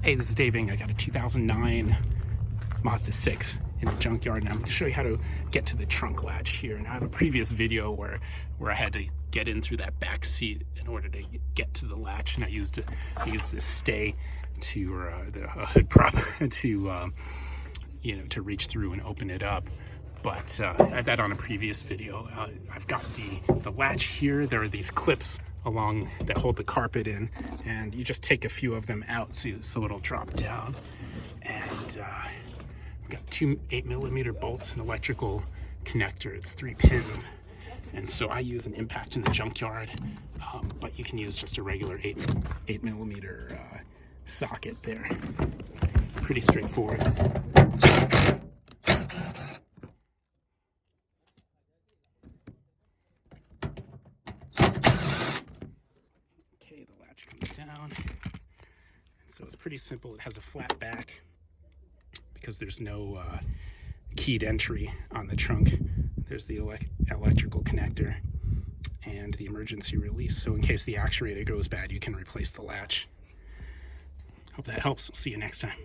Hey, this is Dave Ing. I got a 2009 Mazda 6 in the junkyard, and I'm going to show you how to get to the trunk latch here. And I have a previous video where I had to get in through that back seat in order to get to the latch, and I used this stay to the hood prop to to reach through and open it up. But I had that on a previous video. I've got the latch here. There are these clips along that hold the carpet in, and you just take a few of them out so it'll drop down. And I've got two 8mm bolts, an electrical connector. It's 3 pins, and so I use an impact in the junkyard, but you can use just a regular 8mm socket there. Pretty straightforward. Comes down, and so it's pretty simple. It has a flat back because there's no keyed entry on the trunk. There's the electrical connector and the emergency release, so in case the actuator goes bad, you can replace the latch. Hope that helps. We'll see you next time.